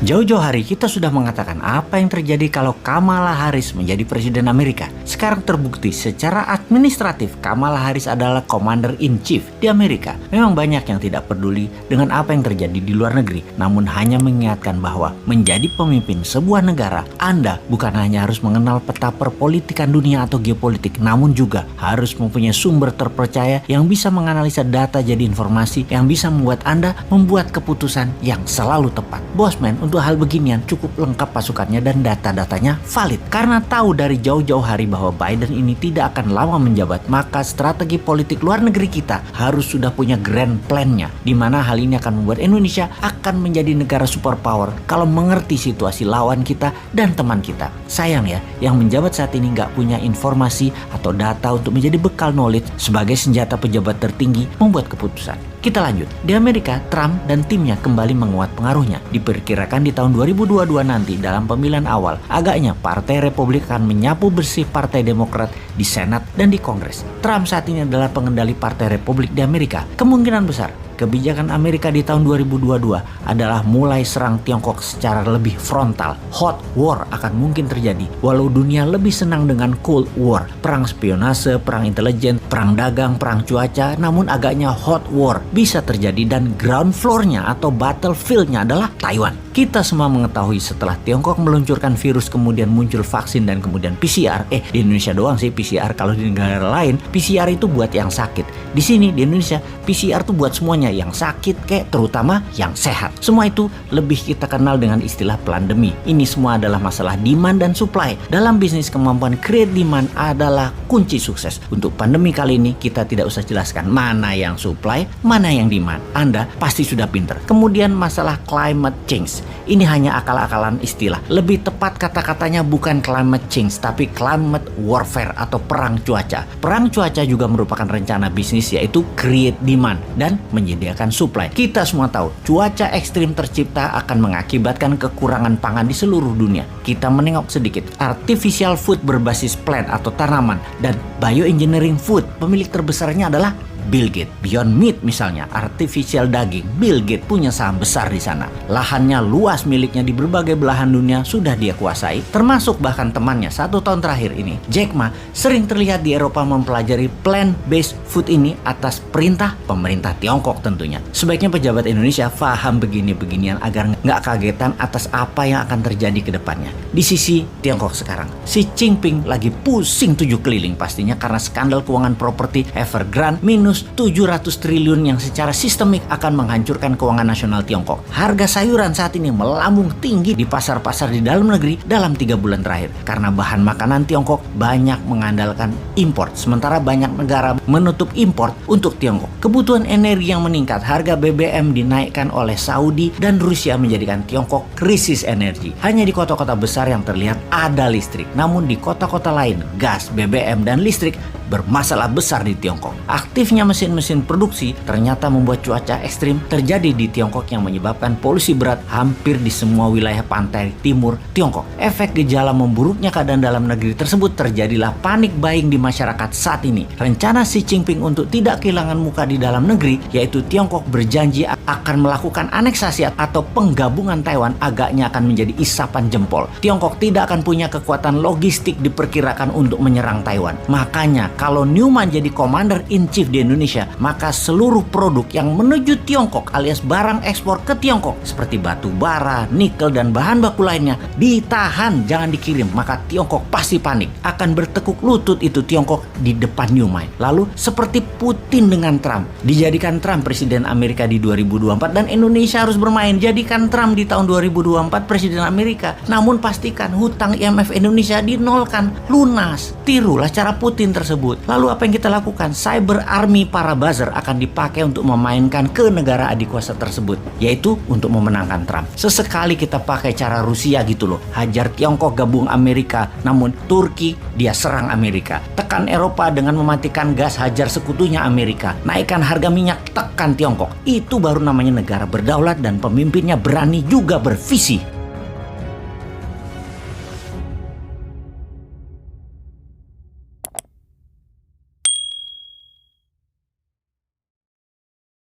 Jauh-jauh hari kita sudah mengatakan apa yang terjadi kalau Kamala Harris menjadi Presiden Amerika. Sekarang terbukti secara administratif Kamala Harris adalah Commander in Chief di Amerika. Memang banyak yang tidak peduli dengan apa yang terjadi di luar negeri, namun hanya mengingatkan bahwa menjadi pemimpin sebuah negara, Anda bukan hanya harus mengenal peta perpolitikan dunia atau geopolitik, namun juga harus mempunyai sumber terpercaya yang bisa menganalisa data jadi informasi yang bisa membuat Anda membuat keputusan yang selalu tepat. Bosman, untuk hal beginian cukup lengkap pasukannya dan data-datanya valid. Karena tahu dari jauh-jauh hari bahwa Biden ini tidak akan lama menjabat, maka strategi politik luar negeri kita harus sudah punya grand plan-nya, di mana hal ini akan membuat Indonesia akan menjadi negara superpower kalau mengerti situasi lawan kita dan teman kita. Sayang ya, yang menjabat saat ini nggak punya informasi atau data untuk menjadi bekal knowledge sebagai senjata pejabat tertinggi membuat keputusan. Kita lanjut. Di Amerika, Trump dan timnya kembali menguat pengaruhnya. Diperkirakan di tahun 2022 nanti dalam pemilihan awal, agaknya Partai Republik akan menyapu bersih Partai Demokrat di Senat dan di Kongres. Trump saat ini adalah pengendali Partai Republik di Amerika. Kemungkinan besar kebijakan Amerika di tahun 2022 adalah mulai serang Tiongkok secara lebih frontal. Hot war akan mungkin terjadi, walau dunia lebih senang dengan Cold War, perang spionase, perang intelijen, perang dagang, perang cuaca, namun agaknya hot war bisa terjadi dan ground floor-nya atau battlefield-nya adalah Taiwan. Kita semua mengetahui setelah Tiongkok meluncurkan virus kemudian muncul vaksin dan kemudian PCR. Di Indonesia doang sih PCR, kalau di negara lain PCR itu buat yang sakit. Di sini di Indonesia PCR tuh buat semuanya, yang sakit terutama yang sehat. Semua itu lebih kita kenal dengan istilah pandemi. Ini semua adalah masalah demand dan supply. Dalam bisnis, kemampuan create demand adalah kunci sukses. Untuk pandemi kali ini kita tidak usah jelaskan mana yang supply, mana yang demand. Anda pasti sudah pinter. Kemudian masalah climate change. Ini hanya akal-akalan istilah. Lebih tepat kata-katanya bukan climate change, tapi climate warfare atau perang cuaca. Perang cuaca juga merupakan rencana bisnis, yaitu create demand dan menyediakan supply. Kita semua tahu cuaca ekstrim tercipta akan mengakibatkan kekurangan pangan di seluruh dunia. Kita menengok sedikit. Artificial food berbasis plant atau tanaman dan bioengineering food, pemilik terbesarnya adalah Bill Gates. Beyond Meat misalnya, artificial daging, Bill Gates punya saham besar di sana. Lahannya luas miliknya di berbagai belahan dunia sudah dia kuasai, termasuk bahkan temannya 1 tahun terakhir ini, Jack Ma, sering terlihat di Eropa mempelajari plant-based food ini atas perintah pemerintah Tiongkok tentunya. Sebaiknya pejabat Indonesia paham begini-beginian agar nggak kagetan atas apa yang akan terjadi ke depannya. Di sisi Tiongkok sekarang, Xi Jinping lagi pusing 7 keliling pastinya karena skandal keuangan properti Evergrande minus 700 triliun yang secara sistemik akan menghancurkan keuangan nasional Tiongkok. Harga sayuran saat ini melambung tinggi di pasar-pasar di dalam negeri dalam 3 bulan terakhir karena bahan makanan Tiongkok banyak mengandalkan impor, sementara banyak negara menutup impor untuk Tiongkok. Kebutuhan energi yang meningkat, harga BBM dinaikkan oleh Saudi dan Rusia menjadikan Tiongkok krisis energi. Hanya di kota-kota besar yang terlihat ada listrik, namun di kota-kota lain gas, BBM dan listrik bermasalah besar di Tiongkok. Aktifnya mesin-mesin produksi ternyata membuat cuaca ekstrim terjadi di Tiongkok yang menyebabkan polusi berat hampir di semua wilayah pantai timur Tiongkok. Efek gejala memburuknya keadaan dalam negeri tersebut terjadilah panik buying di masyarakat saat ini. Rencana Xi Jinping untuk tidak kehilangan muka di dalam negeri, yaitu Tiongkok berjanji akan melakukan aneksasi atau penggabungan Taiwan, agaknya akan menjadi isapan jempol. Tiongkok tidak akan punya kekuatan logistik diperkirakan untuk menyerang Taiwan. Makanya kalau Newman jadi Commander in Chief di Indonesia, maka seluruh produk yang menuju Tiongkok alias barang ekspor ke Tiongkok seperti batu bara, nikel dan bahan baku lainnya ditahan, jangan dikirim. Maka Tiongkok pasti panik, akan bertekuk lutut itu Tiongkok di depan Newman. Lalu seperti Putin dengan Trump, dijadikan Trump Presiden Amerika di 2024 dan Indonesia harus bermain. Jadikan Trump di tahun 2024 Presiden Amerika, namun pastikan hutang IMF Indonesia dinolkan, lunas. Tirulah cara Putin tersebut. Lalu apa yang kita lakukan? Cyber army para buzzer akan dipakai untuk memainkan ke negara adik kuasa tersebut, yaitu untuk memenangkan Trump. Sesekali kita pakai cara Rusia gitu loh, hajar Tiongkok gabung Amerika, namun Turki dia serang Amerika. Tekan Eropa dengan mematikan gas, hajar sekutunya Amerika. Naikkan harga minyak, tekan Tiongkok. Itu baru namanya negara berdaulat dan pemimpinnya berani juga bervisi.